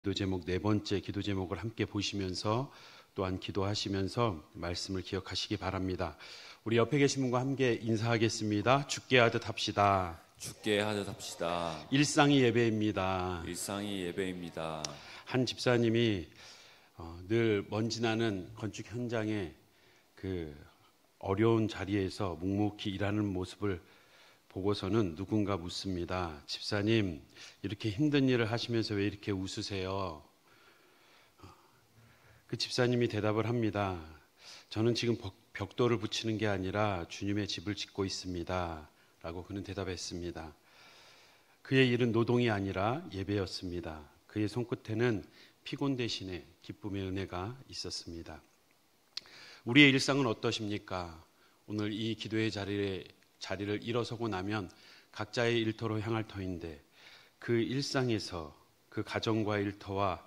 기도 제목 네 번째 기도 제목을 함께 보시면서 또한 기도하시면서 말씀을 기억하시기 바랍니다. 우리 옆에 계신 분과 함께 인사하겠습니다. 죽게 하듯 합시다. 죽게 하듯 합시다. 일상이 예배입니다. 일상이 예배입니다. 한 집사님이 늘 먼지 나는 건축 현장에 그 어려운 자리에서 묵묵히 일하는 모습을 보고서는 누군가 묻습니다. 집사님, 이렇게 힘든 일을 하시면서 왜 이렇게 웃으세요? 그 집사님이 대답을 합니다. 저는 지금 벽돌을 붙이는 게 아니라 주님의 집을 짓고 있습니다. 라고 그는 대답했습니다. 그의 일은 노동이 아니라 예배였습니다. 그의 손끝에는 피곤 대신에 기쁨의 은혜가 있었습니다. 우리의 일상은 어떠십니까? 오늘 이 기도의 자리를 일어서고 나면 각자의 일터로 향할 터인데 그 일상에서 그 가정과의 일터와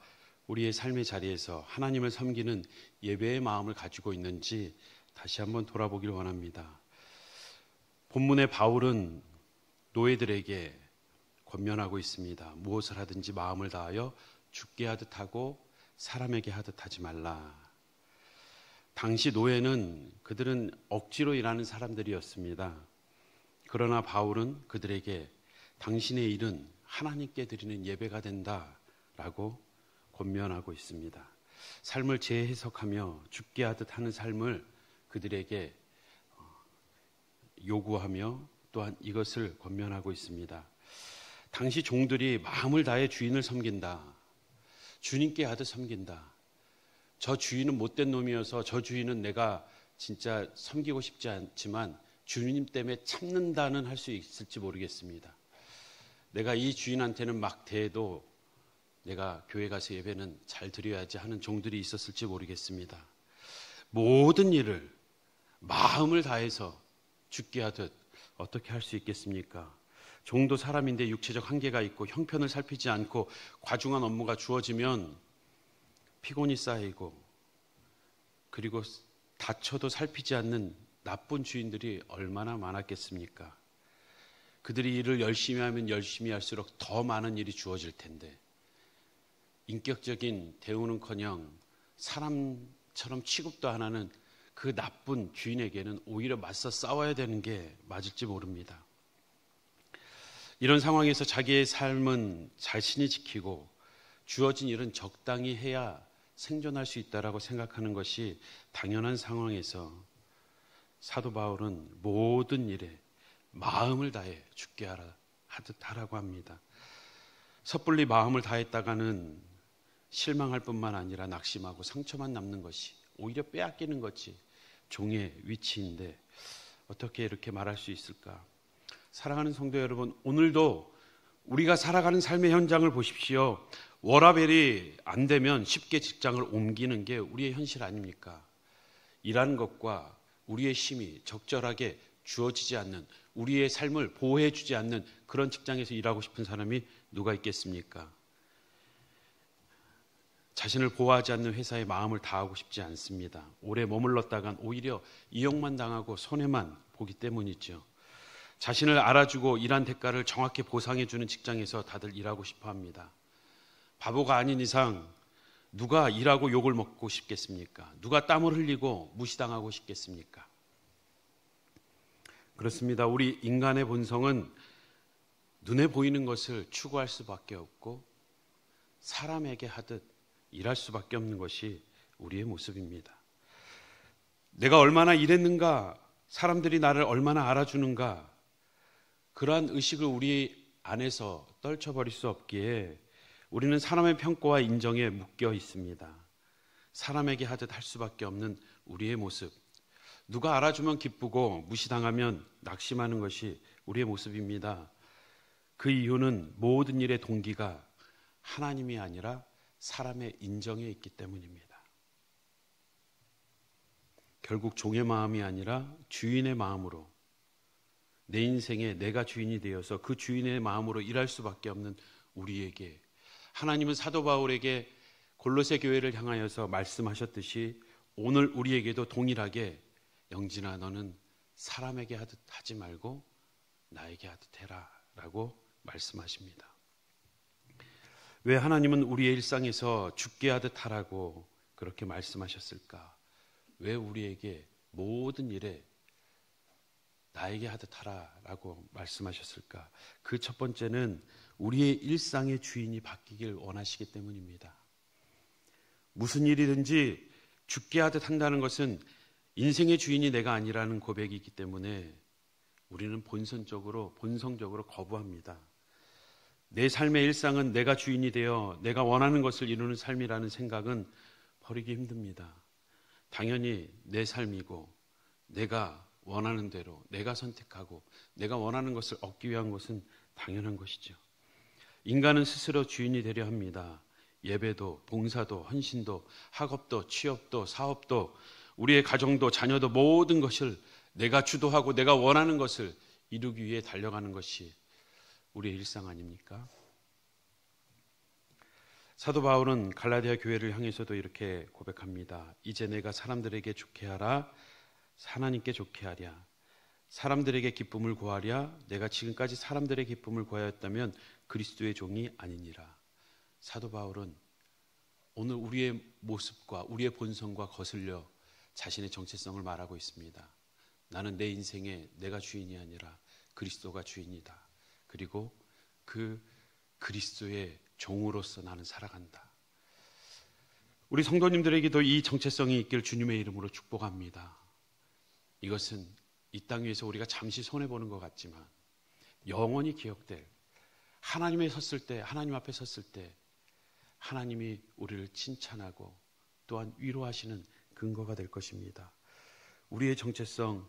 우리의 삶의 자리에서 하나님을 섬기는 예배의 마음을 가지고 있는지 다시 한번 돌아보길 원합니다. 본문의 바울은 노예들에게 권면하고 있습니다. 무엇을 하든지 마음을 다하여 죽게 하듯 하고 사람에게 하듯 하지 말라. 당시 노예는 그들은 억지로 일하는 사람들이었습니다. 그러나 바울은 그들에게 당신의 일은 하나님께 드리는 예배가 된다라고 권면하고 있습니다. 삶을 재해석하며 죽게 하듯 하는 삶을 그들에게 요구하며 또한 이것을 권면하고 있습니다. 당시 종들이 마음을 다해 주인을 섬긴다. 주님께 하듯 섬긴다. 저 주인은 못된 놈이어서 저 주인은 내가 진짜 섬기고 싶지 않지만 주님 때문에 참는다는 할 수 있을지 모르겠습니다. 내가 이 주인한테는 막 대해도 내가 교회 가서 예배는 잘 드려야지 하는 종들이 있었을지 모르겠습니다. 모든 일을 마음을 다해서 죽게 하듯 어떻게 할 수 있겠습니까? 종도 사람인데 육체적 한계가 있고 형편을 살피지 않고 과중한 업무가 주어지면 피곤이 쌓이고 그리고 다쳐도 살피지 않는 나쁜 주인들이 얼마나 많았겠습니까? 그들이 일을 열심히 하면 열심히 할수록 더 많은 일이 주어질 텐데 인격적인 대우는커녕 사람처럼 취급도 안 하는 그 나쁜 주인에게는 오히려 맞서 싸워야 되는 게 맞을지 모릅니다. 이런 상황에서 자기의 삶은 자신이 지키고 주어진 일은 적당히 해야 생존할 수 있다라고 생각하는 것이 당연한 상황에서 사도 바울은 모든 일에 마음을 다해 죽게 하듯 하라고 합니다. 섣불리 마음을 다했다가는 실망할 뿐만 아니라 낙심하고 상처만 남는 것이 오히려 빼앗기는 것이 종의 위치인데 어떻게 이렇게 말할 수 있을까? 사랑하는 성도 여러분, 오늘도 우리가 살아가는 삶의 현장을 보십시오. 워라밸이 안 되면 쉽게 직장을 옮기는 게 우리의 현실 아닙니까? 일하는 것과 우리의 힘이 적절하게 주어지지 않는, 우리의 삶을 보호해 주지 않는 그런 직장에서 일하고 싶은 사람이 누가 있겠습니까? 자신을 보호하지 않는 회사에 마음을 다하고 싶지 않습니다. 오래 머물렀다간 오히려 이용만 당하고 손해만 보기 때문이죠. 자신을 알아주고 일한 대가를 정확히 보상해 주는 직장에서 다들 일하고 싶어 합니다. 바보가 아닌 이상 누가 일하고 욕을 먹고 싶겠습니까? 누가 땀을 흘리고 무시당하고 싶겠습니까? 그렇습니다. 우리 인간의 본성은 눈에 보이는 것을 추구할 수밖에 없고 사람에게 하듯 일할 수밖에 없는 것이 우리의 모습입니다. 내가 얼마나 일했는가, 사람들이 나를 얼마나 알아주는가, 그러한 의식을 우리 안에서 떨쳐버릴 수 없기에 우리는 사람의 평가와 인정에 묶여 있습니다. 사람에게 하듯 할 수밖에 없는 우리의 모습. 누가 알아주면 기쁘고 무시당하면 낙심하는 것이 우리의 모습입니다. 그 이유는 모든 일의 동기가 하나님이 아니라 사람의 인정에 있기 때문입니다. 결국 종의 마음이 아니라 주인의 마음으로 내 인생에 내가 주인이 되어서 그 주인의 마음으로 일할 수밖에 없는 우리에게 하나님은 사도 바울에게 골로새 교회를 향하여서 말씀하셨듯이 오늘 우리에게도 동일하게 영진아 너는 사람에게 하듯 하지 말고 나에게 하듯 해라 라고 말씀하십니다. 왜 하나님은 우리의 일상에서 죽게 하듯 하라고 그렇게 말씀하셨을까? 왜 우리에게 모든 일에 나에게 하듯 하라라고 말씀하셨을까? 그 첫 번째는 우리의 일상의 주인이 바뀌길 원하시기 때문입니다. 무슨 일이든지 죽게 하듯 한다는 것은 인생의 주인이 내가 아니라는 고백이기 때문에 우리는 본성적으로 거부합니다. 내 삶의 일상은 내가 주인이 되어 내가 원하는 것을 이루는 삶이라는 생각은 버리기 힘듭니다. 당연히 내 삶이고 내가 원하는 대로 내가 선택하고 내가 원하는 것을 얻기 위한 것은 당연한 것이죠. 인간은 스스로 주인이 되려 합니다. 예배도, 봉사도, 헌신도, 학업도, 취업도, 사업도, 우리의 가정도, 자녀도 모든 것을 내가 주도하고 내가 원하는 것을 이루기 위해 달려가는 것이 우리의 일상 아닙니까? 사도 바울은 갈라디아 교회를 향해서도 이렇게 고백합니다. 이제 내가 사람들에게 좋게 하라, 하나님께 좋게 하랴. 사람들에게 기쁨을 구하랴. 내가 지금까지 사람들의 기쁨을 구하였다면 그리스도의 종이 아니니라. 사도 바울은 오늘 우리의 모습과 우리의 본성과 거슬려 자신의 정체성을 말하고 있습니다. 나는 내 인생에 내가 주인이 아니라 그리스도가 주인이다. 그리고 그 그리스도의 종으로서 나는 살아간다. 우리 성도님들에게도 이 정체성이 있길 주님의 이름으로 축복합니다. 이것은 이 땅 위에서 우리가 잠시 손해보는 것 같지만 영원히 기억될, 하나님 앞에 섰을 때 하나님이 우리를 칭찬하고 또한 위로하시는 근거가 될 것입니다. 우리의 정체성,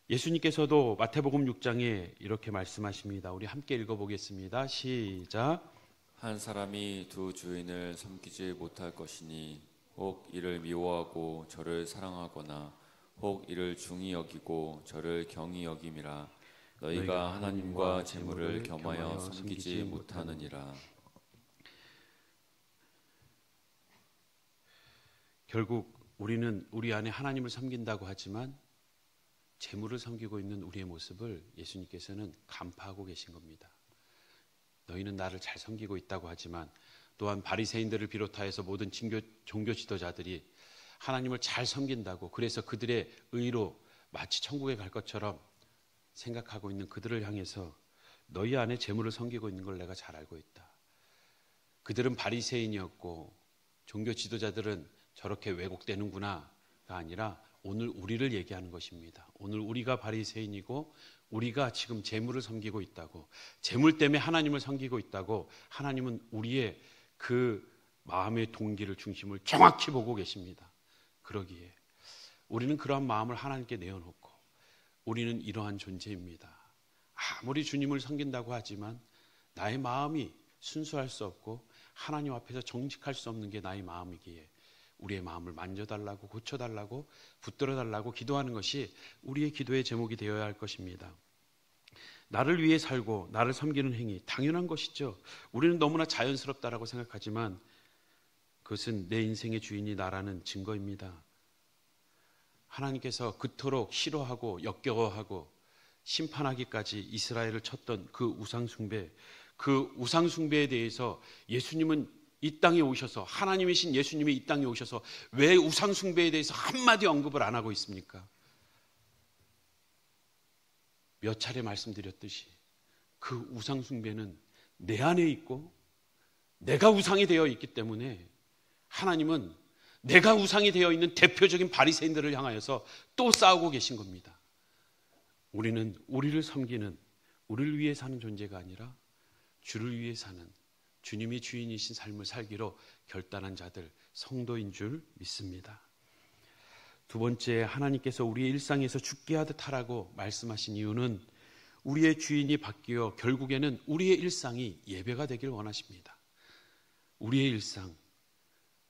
예수님께서도 마태복음 6장에 이렇게 말씀하십니다. 우리 함께 읽어보겠습니다. 시작. 한 사람이 두 주인을 섬기지 못할 것이니 혹 이를 미워하고 저를 사랑하거나 혹 이를 중히 여기고 저를 경히 여김이라. 너희가 하나님과 재물을 겸하여 섬기지 못하느니라. 결국 우리는 우리 안에 하나님을 섬긴다고 하지만 재물을 섬기고 있는 우리의 모습을 예수님께서는 간파하고 계신 겁니다. 너희는 나를 잘 섬기고 있다고 하지만 또한 바리새인들을 비롯하여서 모든 종교 지도자들이 하나님을 잘 섬긴다고, 그래서 그들의 의로 마치 천국에 갈 것처럼 생각하고 있는 그들을 향해서 너희 안에 재물을 섬기고 있는 걸 내가 잘 알고 있다. 그들은 바리새인이었고 종교 지도자들은 저렇게 왜곡되는구나가 아니라 오늘 우리를 얘기하는 것입니다. 오늘 우리가 바리새인이고 우리가 지금 재물을 섬기고 있다고, 재물 때문에 하나님을 섬기고 있다고, 하나님은 우리의 그 마음의 동기를 중심을 정확히 보고 계십니다. 그러기에 우리는 그러한 마음을 하나님께 내어놓고 우리는 이러한 존재입니다. 아무리 주님을 섬긴다고 하지만 나의 마음이 순수할 수 없고 하나님 앞에서 정직할 수 없는 게 나의 마음이기에 우리의 마음을 만져달라고, 고쳐달라고, 붙들어달라고 기도하는 것이 우리의 기도의 제목이 되어야 할 것입니다. 나를 위해 살고 나를 섬기는 행위, 당연한 것이죠. 우리는 너무나 자연스럽다라고 생각하지만 그것은 내 인생의 주인이 나라는 증거입니다. 하나님께서 그토록 싫어하고 역겨워하고 심판하기까지 이스라엘을 쳤던 그 우상숭배에 대해서 예수님은 이 땅에 오셔서, 하나님이신 예수님이 이 땅에 오셔서 왜 우상숭배에 대해서 한마디 언급을 안 하고 있습니까? 몇 차례 말씀드렸듯이 그 우상숭배는 내 안에 있고 내가 우상이 되어 있기 때문에 하나님은 내가 우상이 되어 있는 대표적인 바리새인들을 향하여서 또 싸우고 계신 겁니다. 우리는 우리를 섬기는, 우리를 위해 사는 존재가 아니라 주를 위해 사는, 주님이 주인이신 삶을 살기로 결단한 자들, 성도인 줄 믿습니다. 두 번째, 하나님께서 우리의 일상에서 죽게 하듯 하라고 말씀하신 이유는 우리의 주인이 바뀌어 결국에는 우리의 일상이 예배가 되길 원하십니다. 우리의 일상,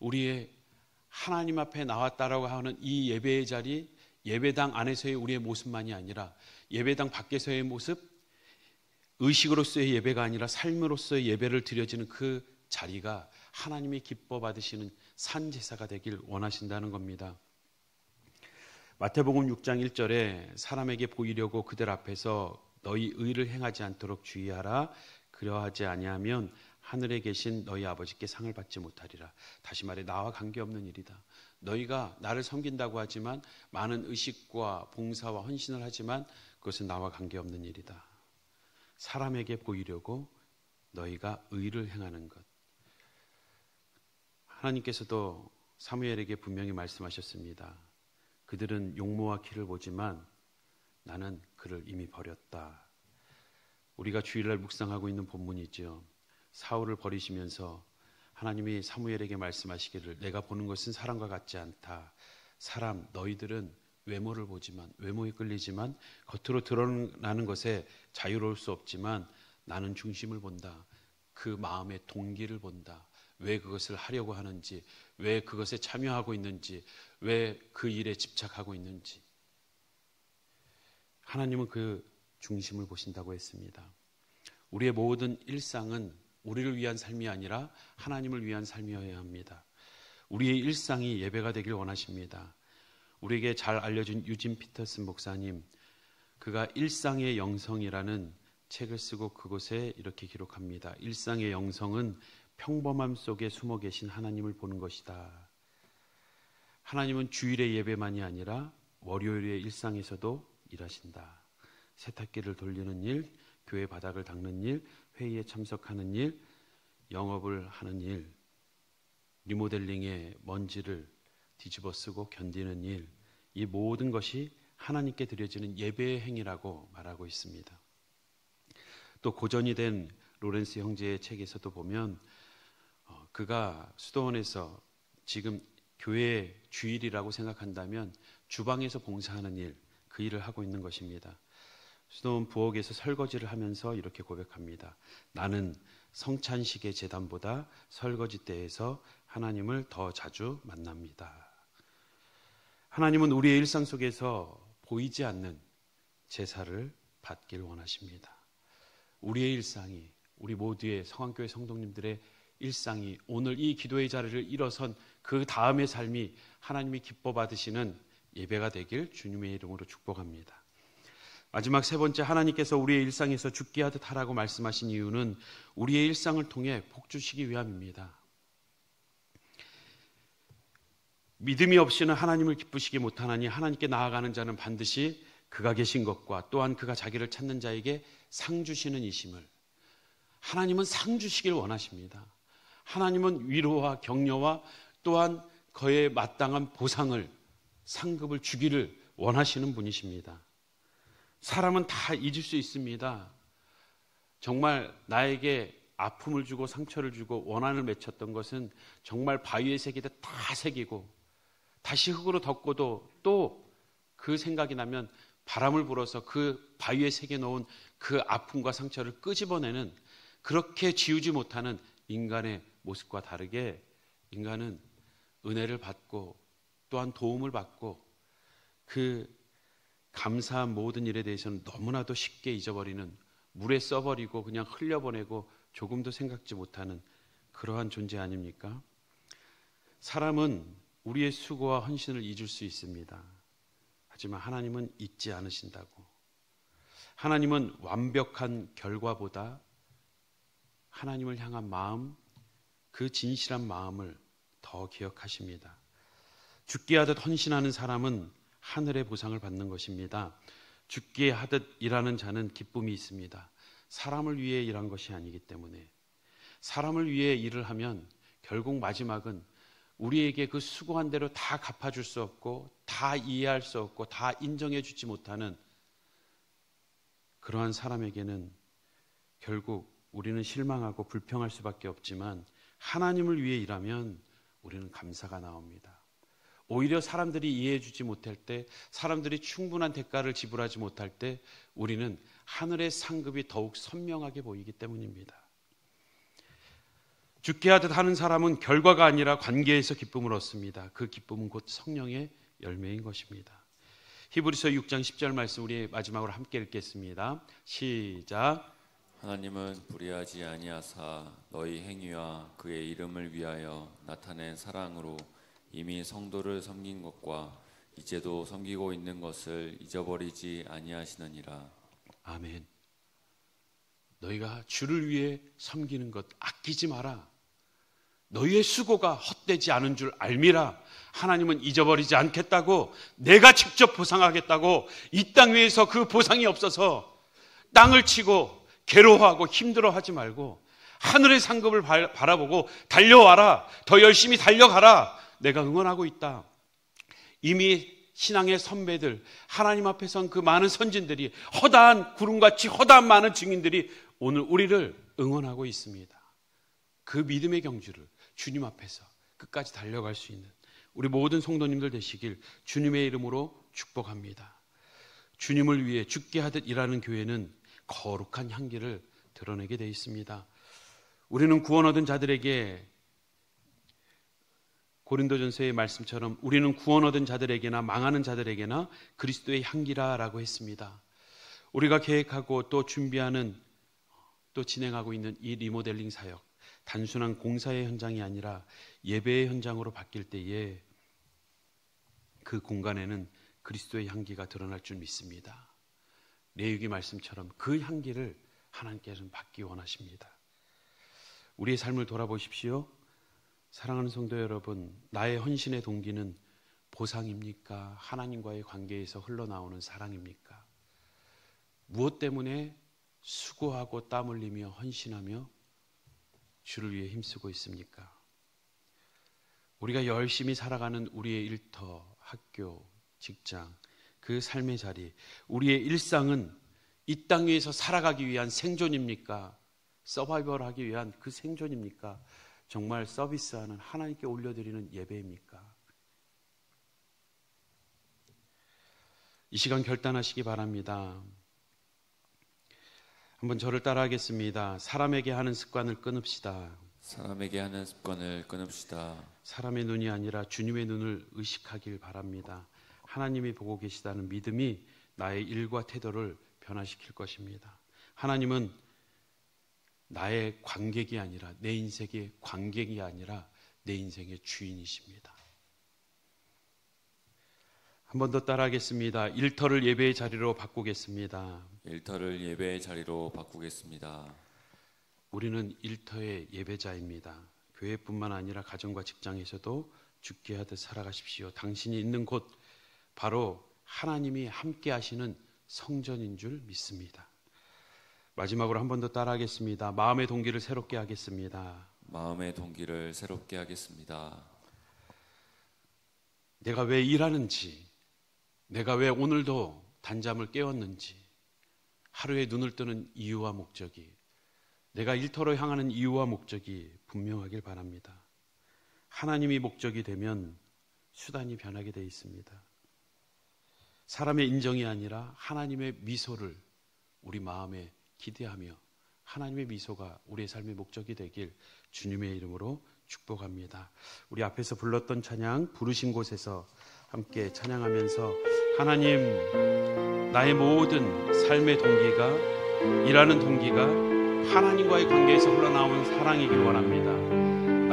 우리의 하나님 앞에 나왔다라고 하는 이 예배의 자리, 예배당 안에서의 우리의 모습만이 아니라 예배당 밖에서의 모습, 의식으로서의 예배가 아니라 삶으로서의 예배를 드려지는 그 자리가 하나님이 기뻐 받으시는 산제사가 되길 원하신다는 겁니다. 마태복음 6장 1절에 사람에게 보이려고 그들 앞에서 너희 의를 행하지 않도록 주의하라. 그러하지 아니하면 하늘에 계신 너희 아버지께 상을 받지 못하리라. 다시 말해 나와 관계없는 일이다. 너희가 나를 섬긴다고 하지만 많은 의식과 봉사와 헌신을 하지만 그것은 나와 관계없는 일이다. 사람에게 보이려고 너희가 의를 행하는 것. 하나님께서도 사무엘에게 분명히 말씀하셨습니다. 그들은 용모와 키를 보지만 나는 그를 이미 버렸다. 우리가 주일날 묵상하고 있는 본문이죠. 사울을 버리시면서 하나님이 사무엘에게 말씀하시기를 내가 보는 것은 사람과 같지 않다. 사람 너희들은 외모를 보지만 외모에 끌리지만 겉으로 드러나는 것에 자유로울 수 없지만 나는 중심을 본다. 그 마음의 동기를 본다. 왜 그것을 하려고 하는지, 왜 그것에 참여하고 있는지, 왜 그 일에 집착하고 있는지. 하나님은 그 중심을 보신다고 했습니다. 우리의 모든 일상은 우리를 위한 삶이 아니라 하나님을 위한 삶이어야 합니다. 우리의 일상이 예배가 되길 원하십니다. 우리에게 잘 알려준 유진 피터슨 목사님, 그가 일상의 영성이라는 책을 쓰고 그곳에 이렇게 기록합니다. 일상의 영성은 평범함 속에 숨어 계신 하나님을 보는 것이다. 하나님은 주일의 예배만이 아니라 월요일의 일상에서도 일하신다. 세탁기를 돌리는 일, 교회 바닥을 닦는 일, 회의에 참석하는 일, 영업을 하는 일, 리모델링의 먼지를 뒤집어 쓰고 견디는 일, 이 모든 것이 하나님께 드려지는 예배의 행위라고 말하고 있습니다. 또 고전이 된 로렌스 형제의 책에서도 보면 그가 수도원에서 지금 교회 주일이라고 생각한다면 주방에서 봉사하는 일, 그 일을 하고 있는 것입니다. 수도원 부엌에서 설거지를 하면서 이렇게 고백합니다. 나는 성찬식의 제단보다 설거지 때에서 하나님을 더 자주 만납니다. 하나님은 우리의 일상 속에서 보이지 않는 제사를 받길 원하십니다. 우리의 일상이, 우리 모두의 성안교회 성도님들의 일상이 오늘 이 기도의 자리를 일어선 그 다음의 삶이 하나님이 기뻐 받으시는 예배가 되길 주님의 이름으로 축복합니다. 마지막 세 번째, 하나님께서 우리의 일상에서 죽게 하듯 하라고 말씀하신 이유는 우리의 일상을 통해 복 주시기 위함입니다. 믿음이 없이는 하나님을 기쁘시게 못하나니 하나님께 나아가는 자는 반드시 그가 계신 것과 또한 그가 자기를 찾는 자에게 상 주시는 이심을, 하나님은 상 주시길 원하십니다. 하나님은 위로와 격려와 또한 그에 마땅한 보상을, 상급을 주기를 원하시는 분이십니다. 사람은 다 잊을 수 있습니다. 정말 나에게 아픔을 주고 상처를 주고 원한을 맺혔던 것은 정말 바위에 새기듯 다 새기고 다시 흙으로 덮고도 또 그 생각이 나면 바람을 불어서 그 바위에 새겨놓은 그 아픔과 상처를 끄집어내는, 그렇게 지우지 못하는 인간의 모습과 다르게 인간은 은혜를 받고 또한 도움을 받고 그 감사한 모든 일에 대해서는 너무나도 쉽게 잊어버리는, 물에 써버리고 그냥 흘려보내고 조금도 생각지 못하는 그러한 존재 아닙니까? 사람은 우리의 수고와 헌신을 잊을 수 있습니다. 하지만 하나님은 잊지 않으신다고. 하나님은 완벽한 결과보다 하나님을 향한 마음, 그 진실한 마음을 더 기억하십니다. 죽게 하듯 헌신하는 사람은 하늘의 보상을 받는 것입니다. 죽게 하듯 일하는 자는 기쁨이 있습니다. 사람을 위해 일한 것이 아니기 때문에. 사람을 위해 일을 하면 결국 마지막은 우리에게 그 수고한 대로 다 갚아줄 수 없고 다 이해할 수 없고 다 인정해 주지 못하는 그러한 사람에게는 결국 우리는 실망하고 불평할 수밖에 없지만, 하나님을 위해 일하면 우리는 감사가 나옵니다. 오히려 사람들이 이해해 주지 못할 때, 사람들이 충분한 대가를 지불하지 못할 때 우리는 하늘의 상급이 더욱 선명하게 보이기 때문입니다. 죽게 하듯 하는 사람은 결과가 아니라 관계에서 기쁨을 얻습니다. 그 기쁨은 곧 성령의 열매인 것입니다. 히브리서 6장 10절 말씀 우리 마지막으로 함께 읽겠습니다. 시작. 하나님은 불의하지 아니하사 너희 행위와 그의 이름을 위하여 나타낸 사랑으로 이미 성도를 섬긴 것과 이제도 섬기고 있는 것을 잊어버리지 아니하시느니라. 아멘. 너희가 주를 위해 섬기는 것 아끼지 마라. 너희의 수고가 헛되지 않은 줄 알미라. 하나님은 잊어버리지 않겠다고, 내가 직접 보상하겠다고. 이 땅 위에서 그 보상이 없어서 땅을 치고 괴로워하고 힘들어하지 말고 하늘의 상급을 바라보고 달려와라. 더 열심히 달려가라. 내가 응원하고 있다. 이미 신앙의 선배들, 하나님 앞에 선 그 많은 선진들이, 허다한 구름같이 허다한 많은 증인들이 오늘 우리를 응원하고 있습니다. 그 믿음의 경주를 주님 앞에서 끝까지 달려갈 수 있는 우리 모든 성도님들 되시길 주님의 이름으로 축복합니다. 주님을 위해 죽게 하듯 일하는 교회는 거룩한 향기를 드러내게 되어 있습니다. 우리는 구원 얻은 자들에게, 고린도전서의 말씀처럼 우리는 구원 얻은 자들에게나 망하는 자들에게나 그리스도의 향기라라고 했습니다. 우리가 계획하고 또 준비하는, 또 진행하고 있는 이 리모델링 사역, 단순한 공사의 현장이 아니라 예배의 현장으로 바뀔 때에 그 공간에는 그리스도의 향기가 드러날 줄 믿습니다. 레위기 말씀처럼 그 향기를 하나님께서는 받기 원하십니다. 우리의 삶을 돌아보십시오. 사랑하는 성도 여러분, 나의 헌신의 동기는 보상입니까? 하나님과의 관계에서 흘러나오는 사랑입니까? 무엇 때문에 수고하고 땀 흘리며 헌신하며 주를 위해 힘쓰고 있습니까? 우리가 열심히 살아가는 우리의 일터, 학교, 직장, 그 삶의 자리, 우리의 일상은 이 땅 위에서 살아가기 위한 생존입니까? 서바이벌하기 위한 그 생존입니까? 정말 서비스하는, 하나님께 올려드리는 예배입니까? 이 시간 결단하시기 바랍니다. 한번 저를 따라하겠습니다. 사람에게 하는 습관을 끊읍시다. 사람에게 하는 습관을 끊읍시다. 사람의 눈이 아니라 주님의 눈을 의식하길 바랍니다. 하나님이 보고 계시다는 믿음이 나의 일과 태도를 변화시킬 것입니다. 하나님은 나의 관객이 아니라, 내 인생의 관객이 아니라 내 인생의 주인이십니다. 한 번 더 따라하겠습니다. 일터를 예배의 자리로 바꾸겠습니다. 일터를 예배의 자리로 바꾸겠습니다. 우리는 일터의 예배자입니다. 교회뿐만 아니라 가정과 직장에서도 죽게 하듯 살아가십시오. 당신이 있는 곳, 바로 하나님이 함께 하시는 성전인 줄 믿습니다. 마지막으로 한 번 더 따라하겠습니다. 마음의 동기를 새롭게 하겠습니다. 마음의 동기를 새롭게 하겠습니다. 내가 왜 일하는지, 내가 왜 오늘도 단잠을 깨웠는지, 하루에 눈을 뜨는 이유와 목적이, 내가 일터로 향하는 이유와 목적이 분명하길 바랍니다. 하나님이 목적이 되면 수단이 변하게 되어 있습니다. 사람의 인정이 아니라 하나님의 미소를 우리 마음에 기대하며 하나님의 미소가 우리의 삶의 목적이 되길 주님의 이름으로 축복합니다. 우리 앞에서 불렀던 찬양, 부르신 곳에서 함께 찬양하면서, 하나님, 나의 모든 삶의 동기가, 일하는 동기가 하나님과의 관계에서 흘러나오는 사랑이길 원합니다.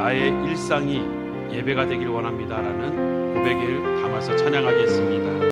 나의 일상이 예배가 되길 원합니다라는 고백을 담아서 찬양하겠습니다.